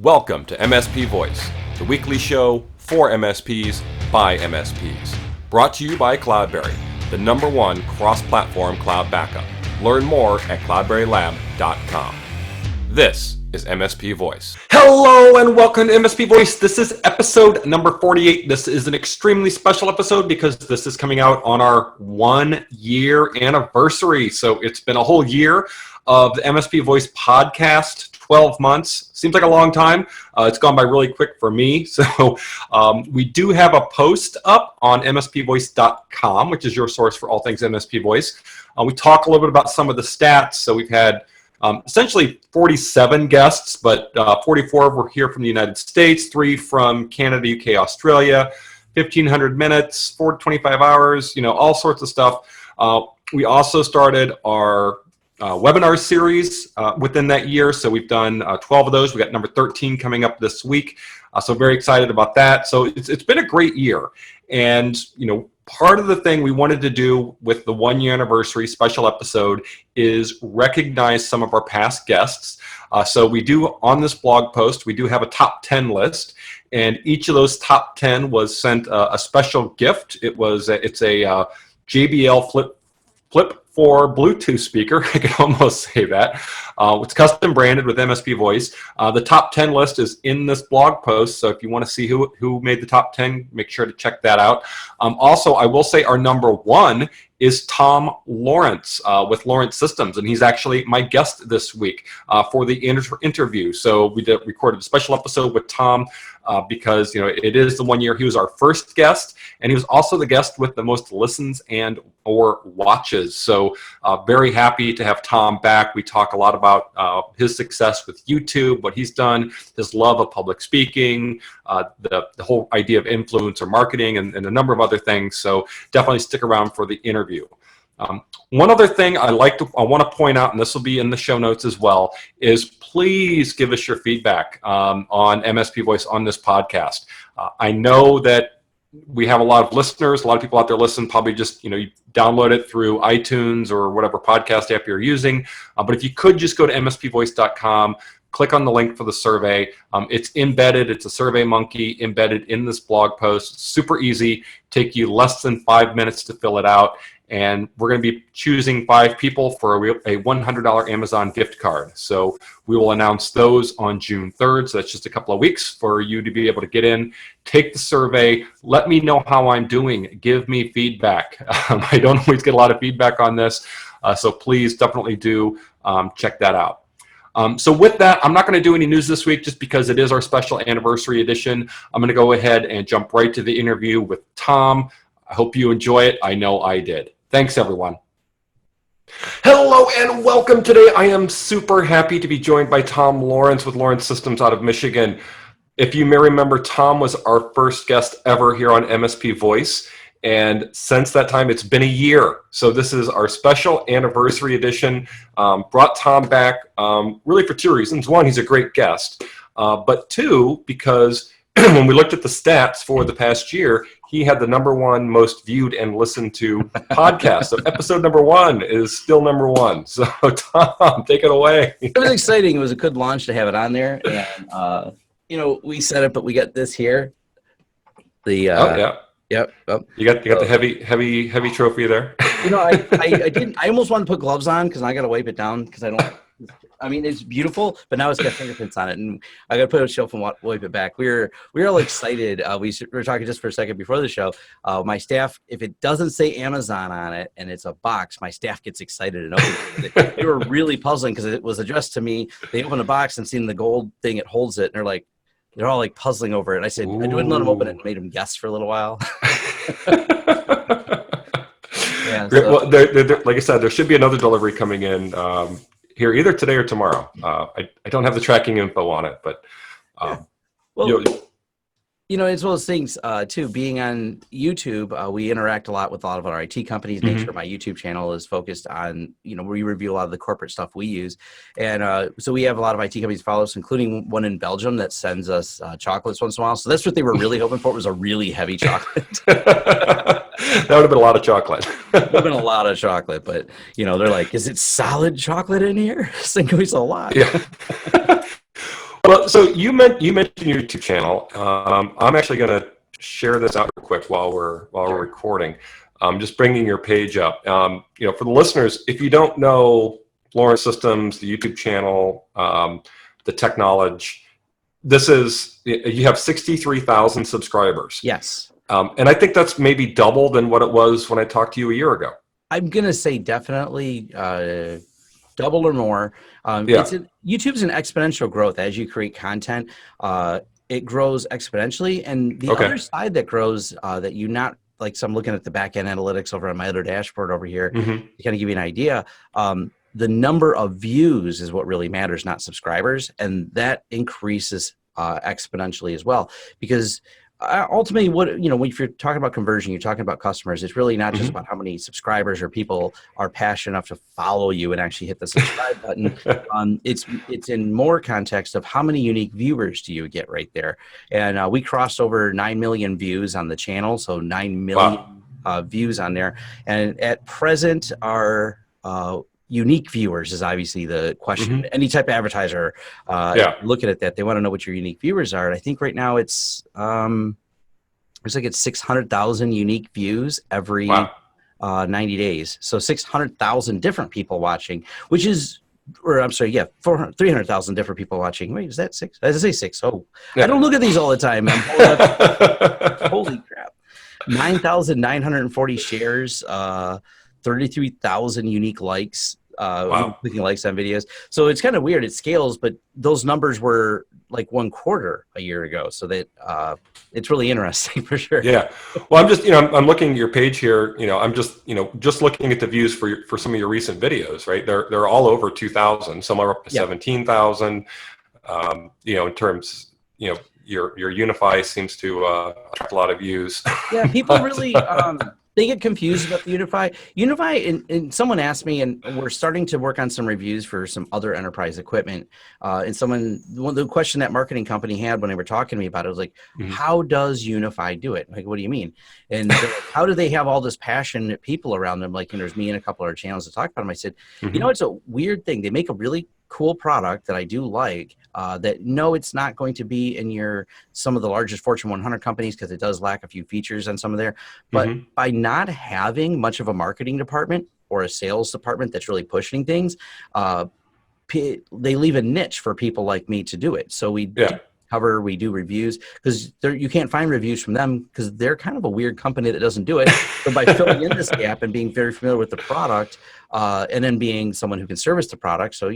Welcome to MSP Voice, the weekly show for MSPs by MSPs. Brought to you by Cloudberry, the #1 cross-platform cloud backup. Learn more at cloudberrylab.com. This is MSP Voice. Hello and welcome to MSP Voice. This is episode number 48. This is an extremely special episode because this is coming out on our 1-year anniversary. So it's been a whole year of the MSP Voice podcast. 12 months. Seems like a long time. It's gone by really quick for me. So we do have a post up on mspvoice.com, which is your source for all things MSP Voice. We talk a little bit about some of the stats. So we've had essentially 47 guests, but 44 were here from the United States, 3 from Canada, UK, Australia, 1,500 minutes, 25 hours, all sorts of stuff. We also started our webinar series within that year. So we've done 12 of those. We got number 13 coming up this week. So very excited about that. So it's been a great year. And, part of the thing we wanted to do with the 1-year anniversary special episode is recognize some of our past guests. So we do, on this blog post, we do have a top 10 list. And each of those top 10 was sent a special gift. It's a JBL Flip 4 Bluetooth speaker. I can almost say that. It's custom branded with MSP Voice. The top 10 list is in this blog post, so if you want to see who made the top 10, make sure to check that out. Also, I will say our number 1 is Tom Lawrence with Lawrence Systems, and he's actually my guest this week for the interview. So we recorded a special episode with Tom because it is the 1 year. He was our first guest, and he was also the guest with the most listens and or watches. So very happy to have Tom back. We talk a lot about his success with YouTube, what he's done, his love of public speaking, the whole idea of influencer marketing, and a number of other things. So definitely stick around for the interview. One other thing I want to point out, and this will be in the show notes as well, is please give us your feedback on MSP Voice on this podcast. I know that we have a lot of listeners, a lot of people out there listen, probably just, you download it through iTunes or whatever podcast app you're using. But if you could just go to mspvoice.com, click on the link for the survey. It's embedded. It's a Survey Monkey embedded in this blog post. It's super easy. Take you less than 5 minutes to fill it out. And we're going to be choosing 5 people for a $100 Amazon gift card. So we will announce those on June 3rd. So that's just a couple of weeks for you to be able to get in, take the survey, let me know how I'm doing, give me feedback. I don't always get a lot of feedback on this, so please definitely do check that out. So with that, I'm not going to do any news this week just because it is our special anniversary edition. I'm going to go ahead and jump right to the interview with Tom. I hope you enjoy it. I know I did. Thanks, everyone. Hello and welcome today. I am super happy to be joined by Tom Lawrence with Lawrence Systems out of Michigan. If you may remember, Tom was our first guest ever here on MSP Voice. And since that time, it's been a year. So this is our special anniversary edition. Brought Tom back really for 2 reasons. 1, he's a great guest. But 2, because when we looked at the stats for the past year, he had the #1 most viewed and listened to podcast. So episode number 1 is still #1. So Tom, take it away. It was exciting. It was a good launch to have it on there. And, we set it, but we got this here. Yeah. Yep. You got the heavy trophy there. I almost wanted to put gloves on because I got to wipe it down because it's beautiful, but now it's got fingerprints on it, and I got to put it on a shelf and wipe it back. We're all excited. We were talking just for a second before the show. My staff, if it doesn't say Amazon on it and it's a box, my staff gets excited and opens it. They were really puzzling because it was addressed to me. They opened the box and seen the gold thing, it holds it, and they're all like puzzling over it. I said, I wouldn't let them open it and made them guess for a little while. Yeah, so. Well, like I said, there should be another delivery coming in here either today or tomorrow. I don't have the tracking info on it, but it's one of those things too. Being on YouTube, we interact a lot with a lot of our IT companies. Make sure my YouTube channel is focused on we review a lot of the corporate stuff we use, and so we have a lot of IT companies follow us, including one in Belgium that sends us chocolates once in a while. So that's what they were really hoping for, was a really heavy chocolate. That would have been a lot of chocolate. Would have been a lot of chocolate, but they're like, "Is it solid chocolate in here?" This thing goes a lot. Yeah. Well, so you mentioned your YouTube channel. I'm actually going to share this out real quick while we're recording. Just bringing your page up. For the listeners, if you don't know Lawrence Systems, the YouTube channel, the tech knowledge, you have 63,000 subscribers. Yes. And I think that's maybe double than what it was when I talked to you a year ago. I'm gonna say definitely double or more. YouTube's an exponential growth as you create content. It grows exponentially, and the other side that grows that you not like. So I'm looking at the back end analytics over on my other dashboard over here to kind of give you an idea. The number of views is what really matters, not subscribers, and that increases exponentially as well. Because ultimately, if you're talking about conversion, you're talking about customers. It's really not just about how many subscribers or people are passionate enough to follow you and actually hit the subscribe button. It's in more context of how many unique viewers do you get right there. And we crossed over 9 million views on the channel, so 9 million views on there. And at present, our unique viewers is obviously the question. Any type of advertiser looking at that, they want to know what your unique viewers are. And I think right now it's like it's 600,000 unique views every 90 days. So 600,000 different people watching, which is, or I'm sorry, 300,000 different people watching. Wait, is that six? Did I say six? Oh, I don't look at these all the time. Holy crap. 9,940 shares, 33,000 unique likes, clicking likes on videos. So it's kind of weird. It scales, but those numbers were like 1/4 a year ago. So that it's really interesting for sure. Yeah. Well, I'm just, I'm looking at your page here. I'm just, just looking at the views for some of your recent videos, right? They're all over 2,000. Some are up to 17,000. In terms, your Unify seems to attract a lot of views. Yeah, people really they get confused about the Unify. Unify, and someone asked me, and we're starting to work on some reviews for some other enterprise equipment. And the question that marketing company had when they were talking to me about it was like, how does Unify do it? Like, what do you mean? And like, how do they have all this passionate people around them? Like, there's me and a couple of our channels to talk about them. I said, it's a weird thing. They make a really cool product that I do like, it's not going to be in some of the largest Fortune 100 companies because it does lack a few features on some of there. But by not having much of a marketing department or a sales department that's really pushing things, they leave a niche for people like me to do it. So we we do reviews, because you can't find reviews from them because they're kind of a weird company that doesn't do it. So by filling in this gap and being very familiar with the product, and then being someone who can service the product, so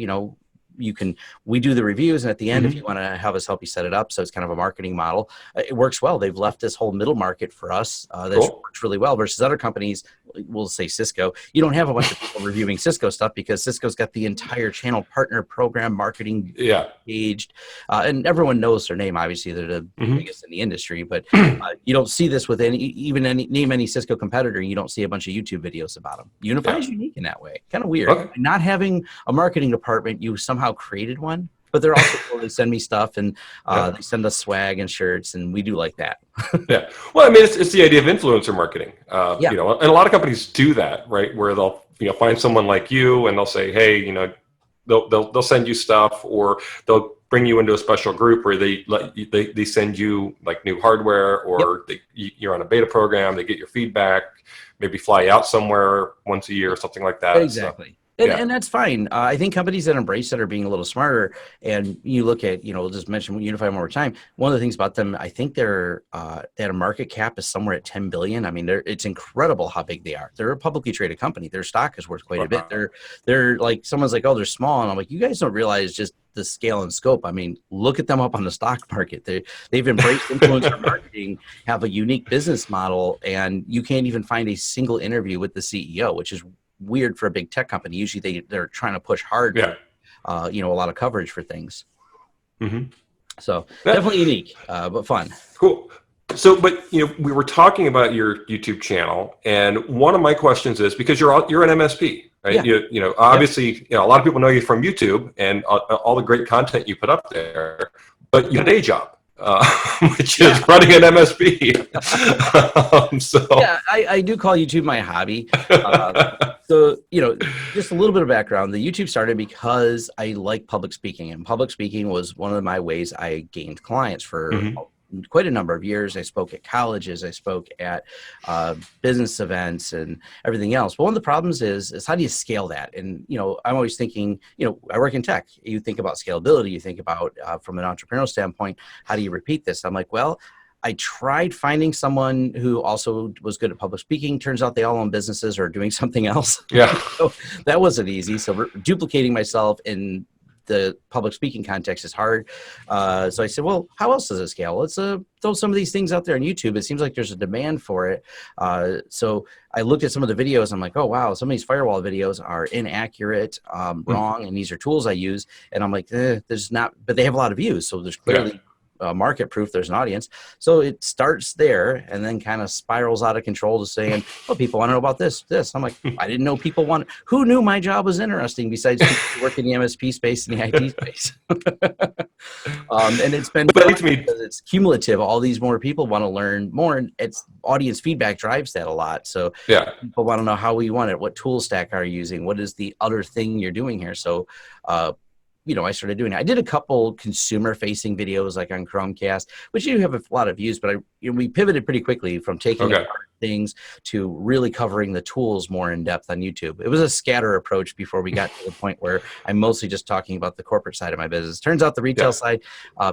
we do the reviews, and at the end, if you want to have us help you set it up, so it's kind of a marketing model, it works well. They've left this whole middle market for us that works really well versus other companies. We'll say Cisco. You don't have a bunch of people reviewing Cisco stuff because Cisco's got the entire channel partner program marketing engaged, and everyone knows their name. Obviously, they're the biggest in the industry, but you don't see this with name any Cisco competitor. You don't see a bunch of YouTube videos about them. Unify is unique in that way. Kind of weird. Not having a marketing department, you somehow created one, but they're also cool. They send me stuff, and they send us swag and shirts, and we do like that. Well, I mean, it's the idea of influencer marketing. And a lot of companies do that, right? Where they'll find someone like you, and they'll say, hey, they'll send you stuff, or they'll bring you into a special group where they send you like new hardware, or you're on a beta program. They get your feedback, maybe fly out somewhere once a year or something like that. Exactly. So, and that's fine. I think companies that embrace that are being a little smarter. And you look at, we'll just mention Unify one more time. One of the things about them, I think they're at a market cap is somewhere at 10 billion. I mean, it's incredible how big they are. They're a publicly traded company. Their stock is worth quite a bit. They're like, someone's like, oh, they're small. And I'm like, you guys don't realize just the scale and scope. I mean, look at them up on the stock market. They've embraced influencer marketing, have a unique business model, and you can't even find a single interview with the CEO, which is weird for a big tech company. Usually they're trying to push hard, a lot of coverage for things. So definitely unique, but fun. Cool. So, but we were talking about your YouTube channel, and one of my questions is, because you're an MSP, right? Obviously, a lot of people know you from YouTube and all the great content you put up there, but you have a day job. which is running an MSP. Yeah, I do call YouTube my hobby. So, just a little bit of background. The YouTube started because I like public speaking, and public speaking was one of my ways I gained clients for Mhm. quite a number of years. I spoke at colleges, I spoke at business events and everything else. But one of the problems is how do you scale that? And, I'm always thinking, I work in tech. You think about scalability, you think about from an entrepreneurial standpoint, how do you repeat this? I'm like, well, I tried finding someone who also was good at public speaking. Turns out they all own businesses or doing something else. Yeah. So that wasn't easy. So duplicating myself in the public speaking context is hard. So I said, well, how else does it scale? Let's throw some of these things out there on YouTube. It seems like there's a demand for it. So I looked at some of the videos. I'm like, oh, wow, some of these firewall videos are inaccurate, wrong. And these are tools I use. And I'm like, there's not, but they have a lot of views. So there's clearly market proof there's an audience. So it starts there and then kind of spirals out of control to saying, oh, people want to know about this. I'm like, I didn't know people want, who knew my job was interesting besides people who work in the MSP space and the IT space. And it's been fun because it's cumulative. All these more people want to learn more, and it's audience feedback drives that a lot. So people want to know how we want it. What tool stack are you using? What is the other thing you're doing here? So, I started doing it. I did a couple consumer-facing videos, like on Chromecast, which do have a lot of views. But we pivoted pretty quickly from taking apart things to really covering the tools more in depth on YouTube. It was a scatter approach before we got to the point where I'm mostly just talking about the corporate side of my business. Turns out the retail side,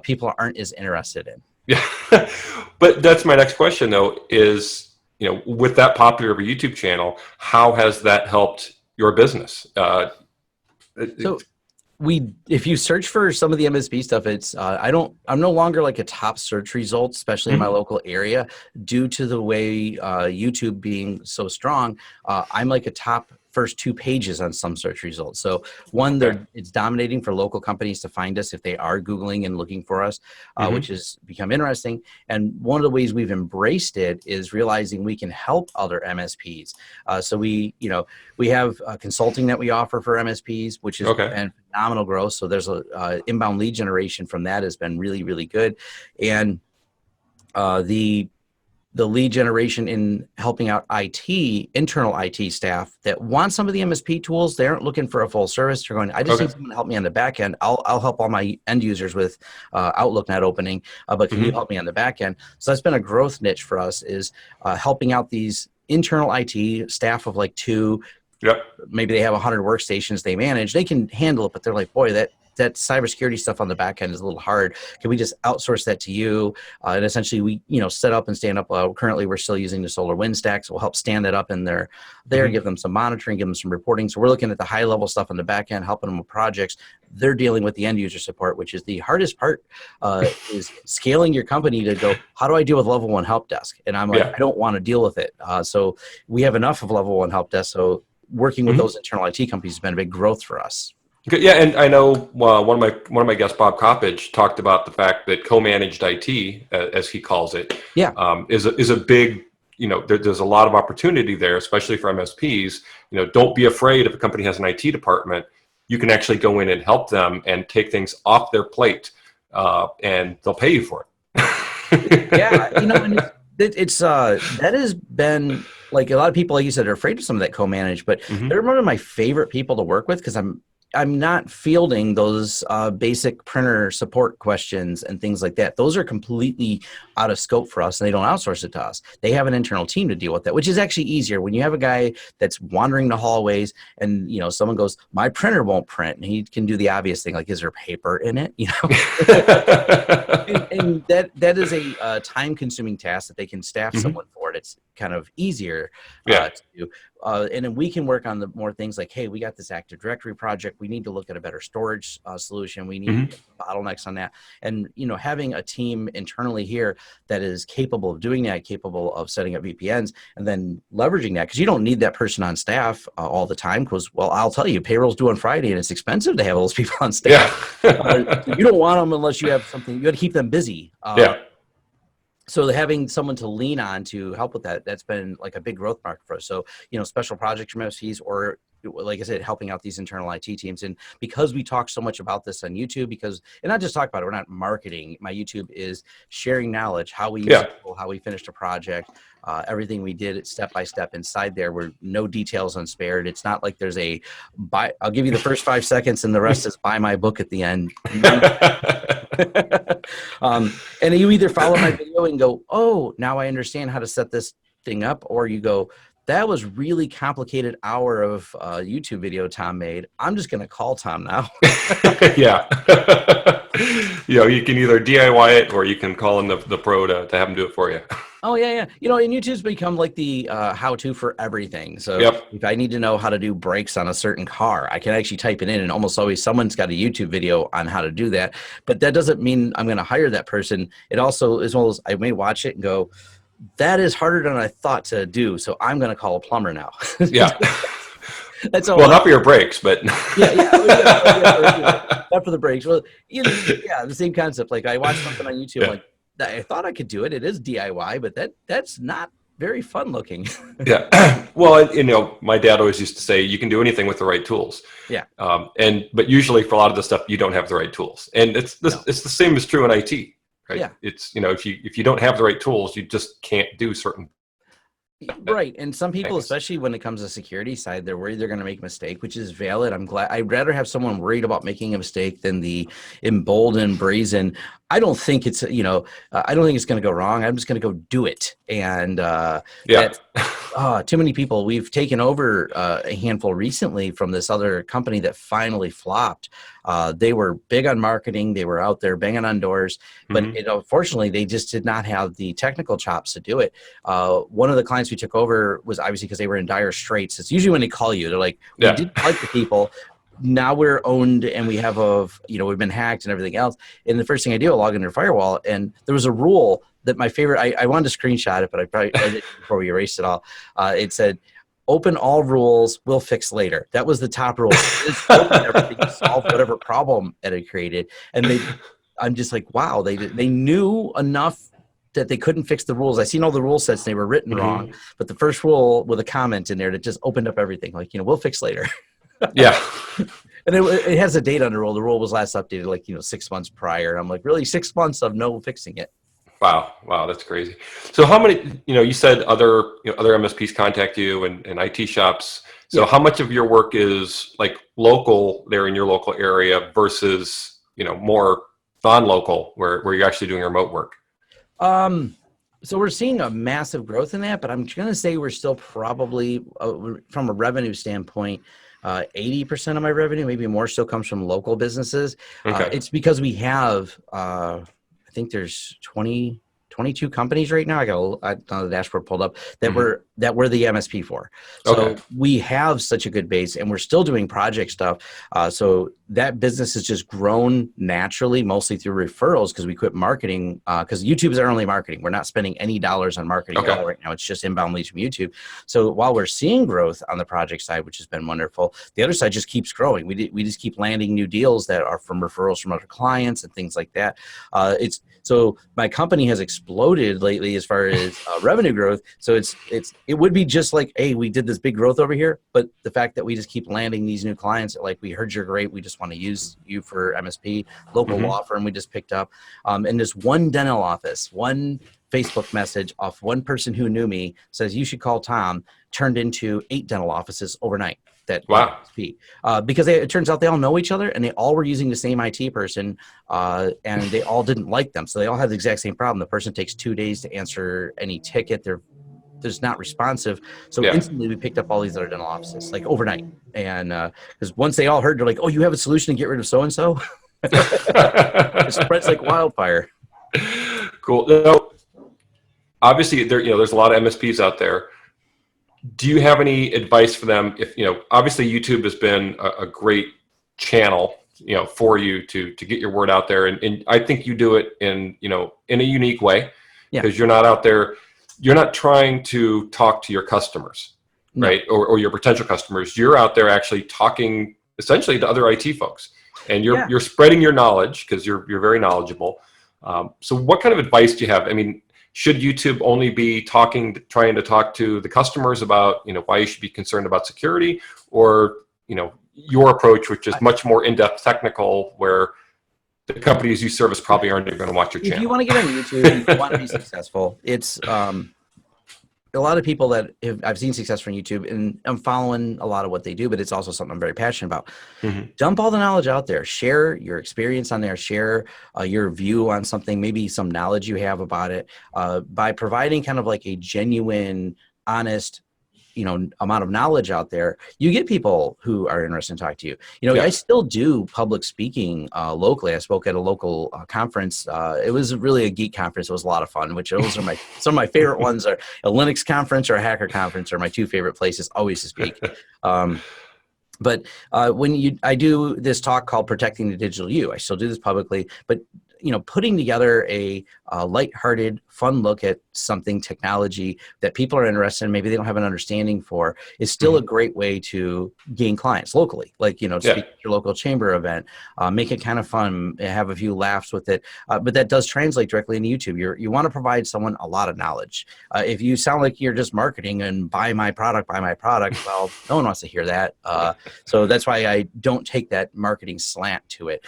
people aren't as interested in. Yeah, but that's my next question, though. Is with that popular of a YouTube channel, how has that helped your business? If you search for some of the MSP stuff, it's I'm no longer like a top search result, especially in my local area, due to the way YouTube being so strong. I'm like a top first 2 pages on some search results. So one, it's dominating for local companies to find us if they are Googling and looking for us, which has become interesting. And one of the ways we've embraced it is realizing we can help other MSPs. So we have consulting that we offer for MSPs, which has been phenomenal growth. So there's a inbound lead generation from that has been really, really good. And the lead generation in helping out internal IT staff that want some of the MSP tools. They aren't looking for a full service. They're going, I just need someone to help me on the back end. I'll help all my end users with Outlook not opening, but can you help me on the back end? So that's been a growth niche for us, is helping out these internal IT staff of like 2. Maybe they have 100 workstations they manage. They can handle it, but they're like, boy, that cybersecurity stuff on the back end is a little hard. Can we just outsource that to you? And essentially we, set up and stand up. Currently we're still using the SolarWinds stack. So we'll help stand that up in there, give them some monitoring, give them some reporting. So we're looking at the high level stuff on the back end, helping them with projects. They're dealing with the end user support, which is the hardest part, is scaling your company to go, how do I deal with level 1 help desk? And I'm like, I don't want to deal with it. So we have enough of level 1 help desk. So working with those internal IT companies has been a big growth for us. Yeah, and I know one of my guests, Bob Coppage, talked about the fact that co-managed IT, as he calls it, is a big, there's a lot of opportunity there, especially for MSPs. Don't be afraid if a company has an IT department. You can actually go in and help them and take things off their plate, and they'll pay you for it. And it's that has been, like, a lot of people, like you said, are afraid of some of that co-managed, but they're one of my favorite people to work with, because I'm not fielding those basic printer support questions and things like that. Those are completely out of scope for us, and they don't outsource it to us. They have an internal team to deal with that, which is actually easier. When you have a guy that's wandering the hallways and, someone goes, my printer won't print, and he can do the obvious thing, like, is there paper in it? and that is a time-consuming task that they can staff someone for it. It's kind of easier to do. And then we can work on the more things like, hey, we got this Active Directory project. We need to look at a better storage solution. We need bottlenecks on that. And, having a team internally here that is capable of doing that, capable of setting up VPNs, and then leveraging that, because you don't need that person on staff all the time, because, well, I'll tell you, payroll's due on Friday, and it's expensive to have those people on staff. You don't want them unless you have something. You got to keep them busy. So having someone to lean on to help with that, that's been like a big growth market for us. So, special projects from MSPs, or like I said, helping out these internal IT teams. And because we talk so much about this on YouTube, and not just talk about it, we're not marketing. My YouTube is sharing knowledge, how we use Yeah. it, how we finished a project, everything we did step by step inside there, where no details unspared. It's not like there's I'll give you the first 5 seconds and the rest is buy my book at the end. And you either follow my video and go, oh, now I understand how to set this thing up, or you go, that was really complicated hour of YouTube video Tom made. I'm just going to call Tom now. Yeah. You can either DIY it or you can call in the pro to have them do it for you. Oh, yeah. And YouTube's become like the how-to for everything. So Yep. if I need to know how to do brakes on a certain car, I can actually type it in, and almost always someone's got a YouTube video on how to do that. But that doesn't mean I'm going to hire that person. It also, as well as I may watch it and go, that is harder than I thought to do. So I'm going to call a plumber now. Yeah. That's all. Well, not for your brakes, but Not for the brakes. Well, the same concept. Like I watched something on YouTube, like I thought I could do it. It is DIY, but that's not very fun looking. Yeah. Well, my dad always used to say you can do anything with the right tools. Yeah. But usually for a lot of the stuff you don't have the right tools, and it's the same as true in IT. Right? Yeah. It's if you don't have the right tools, you just can't do certain. Right. And some people, especially when it comes to security side, they're worried they're going to make a mistake, which is valid. I'm glad. I'd rather have someone worried about making a mistake than the emboldened, brazen. I don't think it's, I don't think it's going to go wrong. I'm just going to go do it. And too many people. We've taken over a handful recently from this other company that finally flopped. They were big on marketing. They were out there banging on doors, but unfortunately, they just did not have the technical chops to do it. One of the clients we took over was obviously because they were in dire straits. It's usually when they call you, they're like, we didn't like the people. Now we're owned and we have we've been hacked and everything else. And the first thing I do, I log into their firewall, and there was a rule that my favorite, I wanted to screenshot it, but I did before we erased it all. It said, open all rules, we'll fix later. That was the top rule. Just open everything to solve whatever problem that it created. And I'm just like, wow, they knew enough that they couldn't fix the rules. I seen all the rule sets, they were written wrong, but the first rule with a comment in there that just opened up everything. Like, we'll fix later. Yeah. And it has a date on the rule. The rule was last updated 6 months prior. I'm like, really, 6 months of no fixing it. Wow, that's crazy. So how many, you said other MSPs contact you and IT shops. So how much of your work is like local there in your local area versus, more non-local where you're actually doing remote work? So we're seeing a massive growth in that, but I'm going to say we're still probably from a revenue standpoint, 80% of my revenue, maybe more, still comes from local businesses. Okay. It's because we have, I think there's 22 companies right now. I got the dashboard pulled up that we're the MSP for. So we have such a good base, and we're still doing project stuff. So that business has just grown naturally, mostly through referrals, because we quit marketing. Because YouTube is our only marketing. We're not spending any dollars on marketing at all right now. It's just inbound leads from YouTube. So while we're seeing growth on the project side, which has been wonderful, the other side just keeps growing. We just keep landing new deals that are from referrals from other clients and things like that. So my company has exploded lately as far as revenue growth. So it would be just like, hey, we did this big growth over here, but the fact that we just keep landing these new clients, like, we heard you're great, we just want to use you for MSP, local law firm we just picked up, and this one dental office, one Facebook message off one person who knew me says you should call Tom, turned into 8 dental offices overnight. MSP. Because it turns out they all know each other, and they all were using the same IT person, and they all didn't like them. So they all have the exact same problem. The person takes 2 days to answer any ticket. They're just not responsive. So instantly we picked up all these other dental offices, like overnight. And because once they all heard, they're like, oh, you have a solution to get rid of so-and-so? It spreads like wildfire. Cool. Now, obviously, there's a lot of MSPs out there. Do you have any advice for them? If obviously YouTube has been a great channel, for you to get your word out there, and I think you do it in a unique way, because you're not out there, you're not trying to talk to your customers, right, or your potential customers. You're out there actually talking essentially to other IT folks, and you're spreading your knowledge because you're very knowledgeable. So what kind of advice do you have? I mean, should YouTube only be trying to talk to the customers about, why you should be concerned about security? or your approach, which is much more in-depth technical, where the companies you service probably aren't even going to watch your channel? If you want to get on YouTube and you want to be successful, it's a lot of people that I've seen success from YouTube, and I'm following a lot of what they do, but it's also something I'm very passionate about. Dump all the knowledge out there. Share your experience on there. Share your view on something, maybe some knowledge you have about it, by providing kind of like a genuine, honest, amount of knowledge out there. You get people who are interested in talking to you. I still do public speaking locally. I spoke at a local conference. It was really a geek conference. It was a lot of fun, which those are some of my favorite ones. Are a Linux conference or a hacker conference are my two favorite places always to speak. But when I do this talk called Protecting the Digital You, I still do this publicly, but putting together a lighthearted, fun look at something technology that people are interested in, maybe they don't have an understanding for, is still a great way to gain clients locally. Like, speak at your local chamber event, make it kind of fun, have a few laughs with it. But that does translate directly into YouTube. You want to provide someone a lot of knowledge. If you sound like you're just marketing and buy my product, well, no one wants to hear that. So that's why I don't take that marketing slant to it.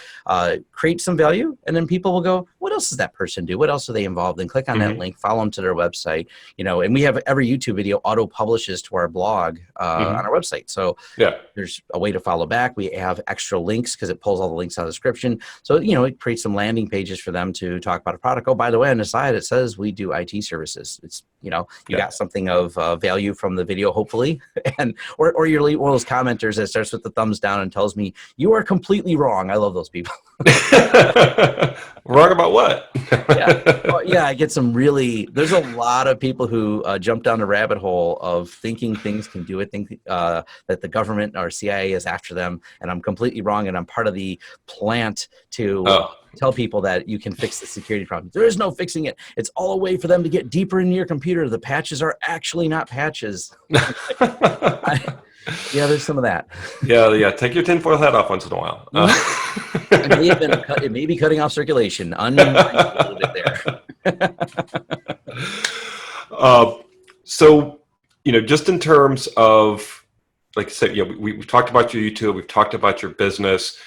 Create some value, and then people will go, what else does that person do? What else are they involved in? Click on that link, follow them to their website, and we have every YouTube video auto publishes to our blog on our website. So there's a way to follow back. We have extra links because it pulls all the links out of the description. So, it creates some landing pages for them to talk about a product. Oh, by the way, on the side, it says we do IT services. It's, you got something of value from the video, hopefully. or you're one of those commenters that starts with the thumbs down and tells me you are completely wrong. I love those people. Wrong about what? I get some there's a lot of people who jump down the rabbit hole of thinking things can do it, think that the government or CIA is after them, and I'm completely wrong, and I'm part of the plant to tell people that you can fix the security problem. There is no fixing it. It's all a way for them to get deeper into your computer. The patches are actually not patches. There's some of that. Take your tinfoil hat off once in a while. It may be cutting off circulation. A little bit there. So, just in terms of, like I said, we've talked about your YouTube, we've talked about your business.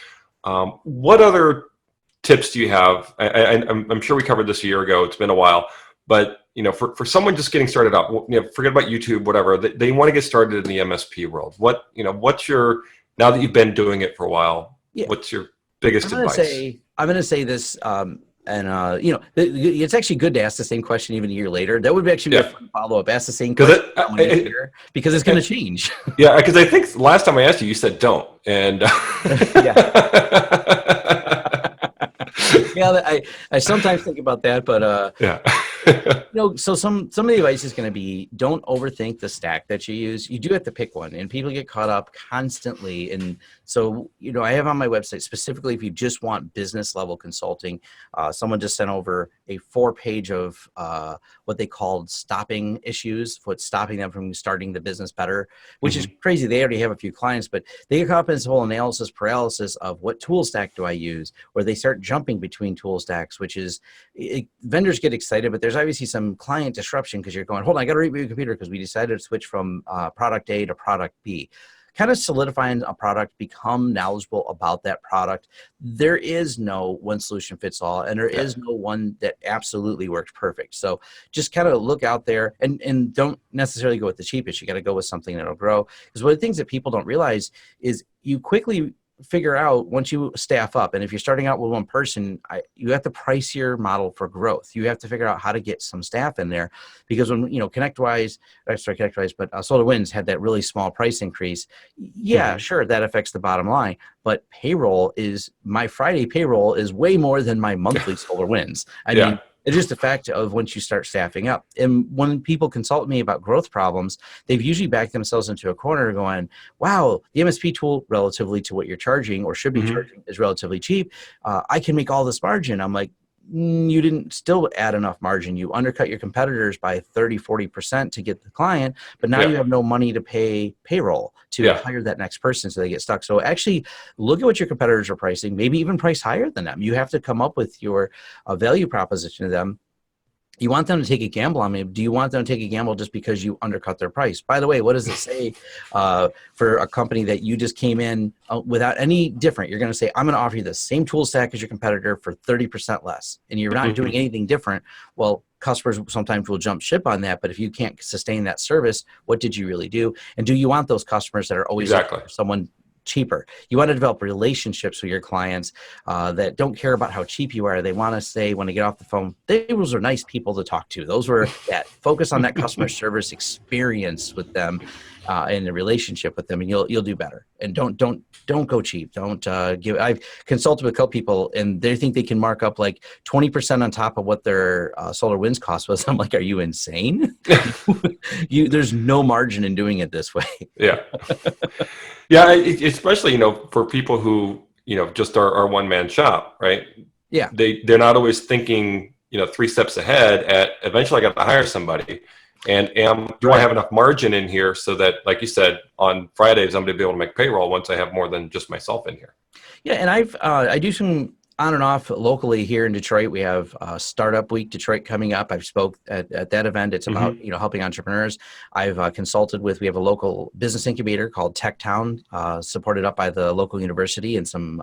What other tips do you have? I'm sure we covered this a year ago. It's been a while, but for someone just getting started up, forget about YouTube, whatever. They want to get started in the MSP world. What's your, now that you've been doing it for a while, what's your biggest advice? I'm going to say this, it's actually good to ask the same question even a year later. That would actually be a fun follow-up. Ask the same question because it's going to change. Because I think last time I asked you, you said don't. And I sometimes think about that, but so some of the advice is going to be, don't overthink the stack that you use. You do have to pick one, and people get caught up constantly. And so, I have on my website specifically, if you just want business level consulting, someone just sent over a 4-page of what they called stopping issues, what's stopping them from starting the business better, which is crazy. They already have a few clients, but they get caught up in this whole analysis paralysis of what tool stack do I use, where they start jumping between tool stacks, which is, vendors get excited, but there's obviously some client disruption because you're going, hold on, I got to reboot your computer because we decided to switch from product A to product B. Kind of solidifying a product, become knowledgeable about that product. There is no one solution fits all, and there is no one that absolutely works perfect. So just kind of look out there and don't necessarily go with the cheapest. You got to go with something that'll grow. Because one of the things that people don't realize is you quickly figure out, once you staff up, and if you're starting out with one person, you have to price your model for growth. You have to figure out how to get some staff in there, because when SolarWinds had that really small price increase. Sure, that affects the bottom line, but my Friday payroll is way more than my monthly SolarWinds. I mean, it's just a fact of once you start staffing up. And when people consult with me about growth problems, they've usually backed themselves into a corner going, wow, the MSP tool relatively to what you're charging or should be charging is relatively cheap. I can make all this margin. I'm like, you didn't still add enough margin. You undercut your competitors by 30-40% to get the client, but now you have no money to pay payroll to hire that next person, so they get stuck. So actually look at what your competitors are pricing, maybe even price higher than them. You have to come up with your value proposition to them. You want them to take a gamble on me. Do you want them to take a gamble just because you undercut their price? By the way, what does it say for a company that you just came in without any different? You're going to say, I'm going to offer you the same tool stack as your competitor for 30% less, and you're not doing anything different. Well, customers sometimes will jump ship on that, but if you can't sustain that service, what did you really do? And do you want those customers that are always looking for someone cheaper? You want to develop relationships with your clients that don't care about how cheap you are. They want to say when they get off the phone, those are nice people to talk to. Those were that focus on that customer service experience with them and the relationship with them, and you'll do better. And don't go cheap. Don't give. I've consulted with a couple people, and they think they can mark up like 20% on top of what their SolarWinds cost was. I'm like, are you insane? There's no margin in doing it this way. Yeah. Yeah, especially, for people who, just are one-man shop, right? Yeah. They're not always thinking, 3 steps ahead at eventually I got to hire somebody. And do I have enough margin in here so that, like you said, on Fridays, I'm going to be able to make payroll once I have more than just myself in here? Yeah, and I do some on and off locally here in Detroit. We have Startup Week Detroit coming up. I've spoke at that event. It's about helping entrepreneurs. I've consulted with. We have a local business incubator called Tech Town, supported up by the local university and some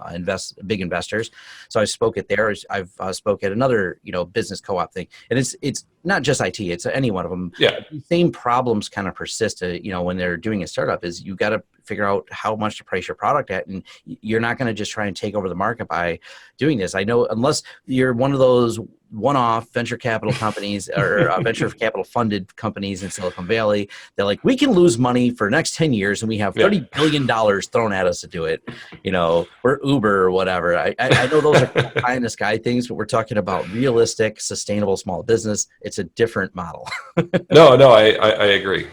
big investors. So I spoke at there. I've spoke at another business co-op thing, and it's not just IT. It's any one of them. Yeah. The same problems kind of persist. When they're doing a startup, is you got to figure out how much to price your product at, and you're not going to just try and take over the market by doing this. I know unless you're one of those one-off venture capital companies or venture capital funded companies in Silicon Valley, they're like, we can lose money for the next 10 years and we have $30 billion thrown at us to do it. We're Uber or whatever. I know those are pie in the sky things, but we're talking about realistic, sustainable small business. It's a different model. No, I agree.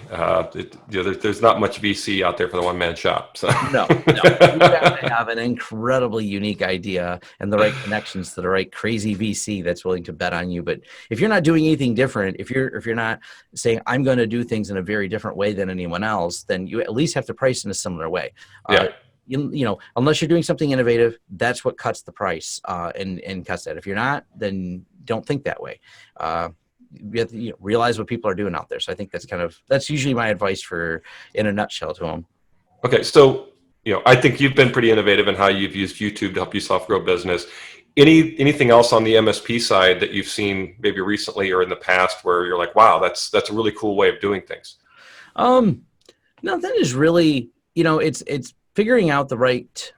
There's not much VC out there for the one-man shop. So. No. You have to have an incredibly unique idea and the right connections to the right crazy VC that's willing to bet on you. But if you're not doing anything different, if you're not saying I'm going to do things in a very different way than anyone else, then you at least have to price in a similar way. Unless you're doing something innovative, that's what cuts the price and cuts that. If you're not, then don't think that way. You have to realize what people are doing out there. So I think that's usually my advice in a nutshell to them. Okay, so I think you've been pretty innovative in how you've used YouTube to help yourself grow business. Anything else on the MSP side that you've seen maybe recently or in the past where you're like, wow, that's a really cool way of doing things? Nothing is really, it's figuring out the right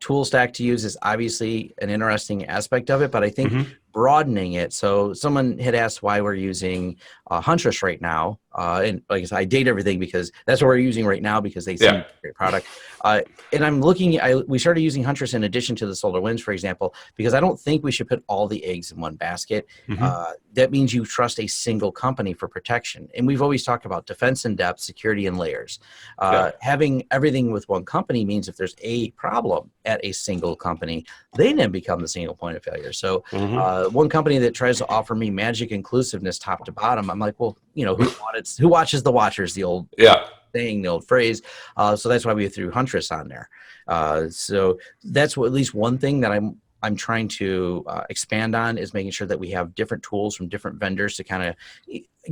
tool stack to use is obviously an interesting aspect of it, but I think broadening it. So someone had asked why we're using Huntress right now. And like I said, I date everything because that's what we're using right now because they seem a great product. And I'm we started using Huntress in addition to the SolarWinds, for example, because I don't think we should put all the eggs in one basket. That means you trust a single company for protection. And we've always talked about defense in depth, security in layers. Having everything with one company means if there's a problem at a single company, they then become the single point of failure. So one company that tries to offer me magic inclusiveness top to bottom, I'm like, well, who watches the watchers, the old saying, the old phrase. So that's why we threw Huntress on there. So that's at least one thing that I'm trying to expand on is making sure that we have different tools from different vendors to kind of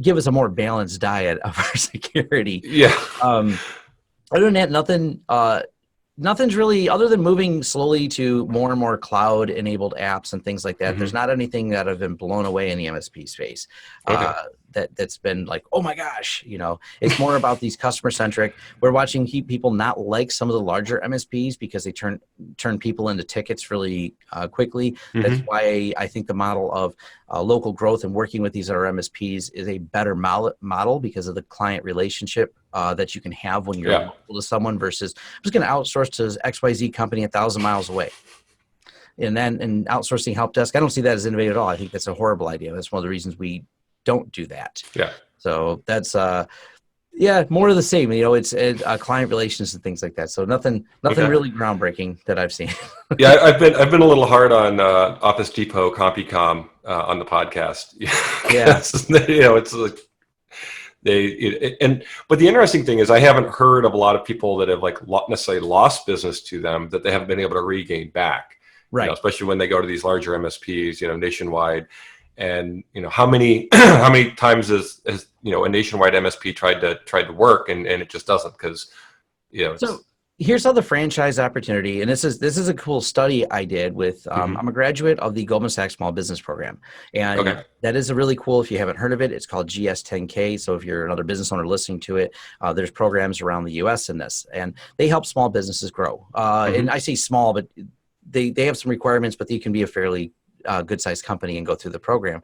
give us a more balanced diet of our security. Other than that, nothing's really, other than moving slowly to more and more cloud-enabled apps and things like that. There's not anything that have been blown away in the MSP space. That's been like, oh my gosh, it's more about these customer-centric. We're watching people not like some of the larger MSPs because they turn people into tickets really quickly. That's why I think the model of local growth and working with these other MSPs is a better model because of the client relationship that you can have when you're local to someone versus I'm just going to outsource to XYZ company 1,000 miles away. And outsourcing help desk, I don't see that as innovative at all. I think that's a horrible idea. That's one of the reasons we don't do that. So that's more of the same. It's client relations and things like that. So nothing really groundbreaking that I've seen. I've been a little hard on Office Depot, CompuCom on the podcast. It's like but the interesting thing is I haven't heard of a lot of people that have necessarily lost business to them that they haven't been able to regain back. Especially when they go to these larger MSPs, nationwide. And how many how many times has a nationwide MSP tried to work, and it just doesn't, because So here's how the franchise opportunity, and this is a cool study I did with, I'm a graduate of the Goldman Sachs Small Business Program. And Okay. that is a really cool, if you haven't heard of it, it's called GS10K. So if you're another business owner listening to it, there's programs around the US in this, and they help small businesses grow. And I say small, but they have some requirements, but they can be a fairly good sized company and go through the program.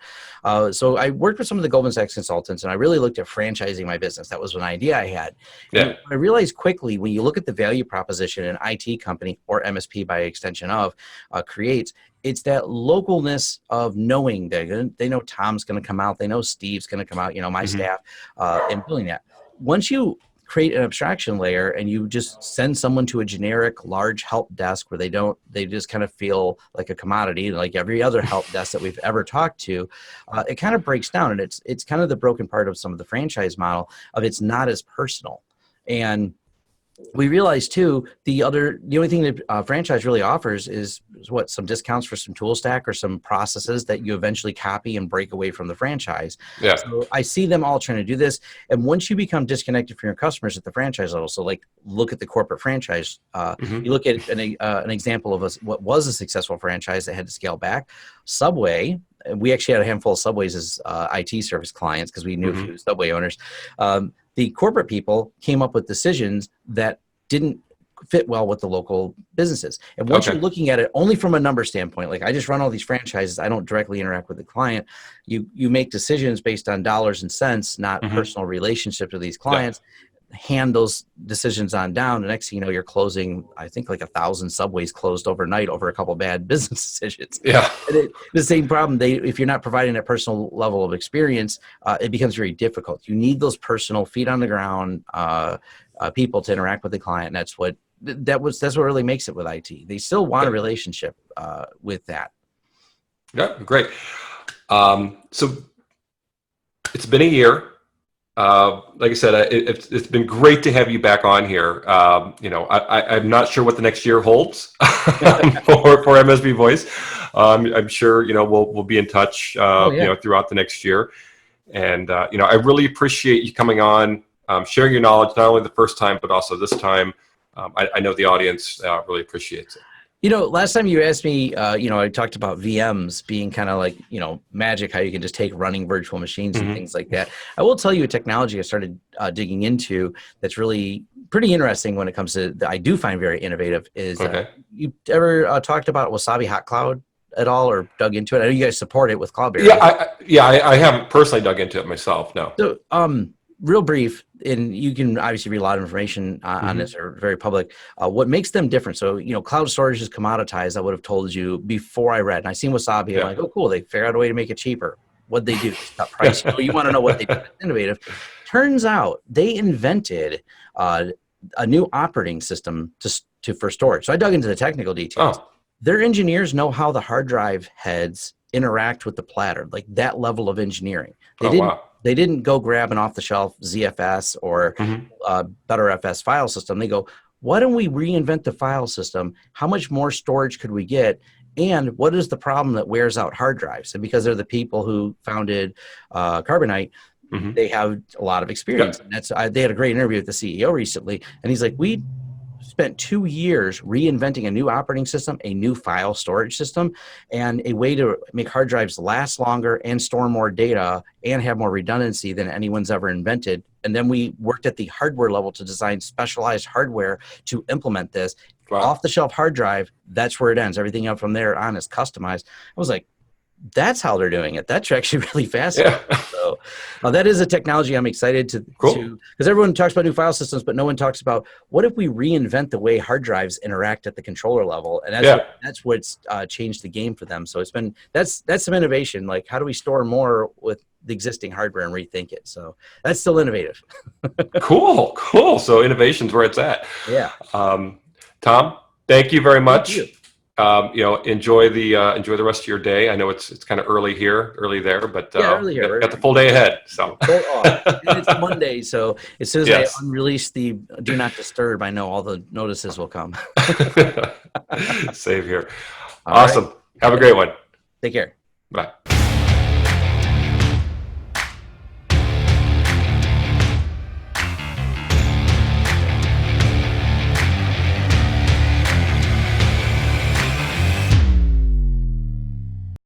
So I worked with some of the Goldman Sachs consultants, and I really looked at franchising my business. That was an idea I had. And Yeah. I realized quickly, when you look at the value proposition an IT company, or MSP by extension of, creates, it's that localness of knowing that they know Tom's going to come out, they know Steve's going to come out, my staff, and building that. Once you create an abstraction layer and you just send someone to a generic large help desk where they just kind of feel like a commodity, like every other help desk that we've ever talked to, it kind of breaks down. And it's kind of the broken part of some of the franchise model of, it's not as personal. And we realized too, the only thing that franchise really offers is what, some discounts for some tool stack or some processes that you eventually copy and break away from the franchise. Yeah. So I see them all trying to do this. And once you become disconnected from your customers at the franchise level, so like look at the corporate franchise, you look at an example of what was a successful franchise that had to scale back. Subway, we actually had a handful of Subways as IT service clients because we knew a few Subway owners. The corporate people came up with decisions that didn't fit well with the local businesses. And once you're looking at it only from a number standpoint, like I just run all these franchises, I don't directly interact with the client. You make decisions based on dollars and cents, not personal relationships with these clients. Hand those decisions on down. The next thing you know, you're closing, I think like 1,000 Subways closed overnight over a couple of bad business decisions. Yeah. And the same problem, if you're not providing a personal level of experience, it becomes very difficult. You need those personal feet on the ground people to interact with the client. And that's what really makes it with IT. They still want a relationship with that. Yeah, great. So it's been a year. Like I said, it's been great to have you back on here. I'm not sure what the next year holds for MSP Voice. I'm sure we'll be in touch throughout the next year. And I really appreciate you coming on, sharing your knowledge, not only the first time but also this time. I know the audience really appreciates it. Last time you asked me, I talked about VMs being kind of like, magic, how you can just take running virtual machines and things like that. I will tell you a technology I started digging into that's really pretty interesting when it comes to, that I do find very innovative is, you ever talked about Wasabi Hot Cloud at all, or dug into it? I know you guys support it with Cloudberry. I haven't personally dug into it myself, no. So, real brief, and you can obviously read a lot of information on this, or very public. What makes them different? So, cloud storage is commoditized. I would have told you before I read. And I seen Wasabi. I'm like, oh, cool. They figured out a way to make it cheaper. What'd they do? Cut price. You want to know what they did? Innovative. Turns out they invented a new operating system for storage. So I dug into the technical details. Their engineers know how the hard drive heads interact with the platter, like that level of engineering. They didn't go grab an off-the-shelf ZFS or BetterFS file system. They go, why don't we reinvent the file system? How much more storage could we get? And what is the problem that wears out hard drives? And because they're the people who founded Carbonite, they have a lot of experience. And they had a great interview with the CEO recently, and he's like, we spent 2 years reinventing a new operating system, a new file storage system, and a way to make hard drives last longer and store more data and have more redundancy than anyone's ever invented. And then we worked at the hardware level to design specialized hardware to implement this. Off-the-shelf hard drive, that's where it ends. Everything up from there on is customized. I was like, that's how they're doing it. That's actually really fascinating. So that is a technology I'm excited to, because everyone talks about new file systems, but no one talks about what if we reinvent the way hard drives interact at the controller level. And that's what's changed the game for them. So that's some innovation. Like, how do we store more with the existing hardware and rethink it? So that's still innovative. Cool. So innovation's where it's at. Yeah. Tom, thank you very much. Thank you. Enjoy the rest of your day. I know it's kind of early there, but early here. Got the full day ahead. So it's Monday, so as soon as I unrelease the do not disturb, I know all the notices will come. Save here. Awesome. Right. Have a great one. Take care. Bye.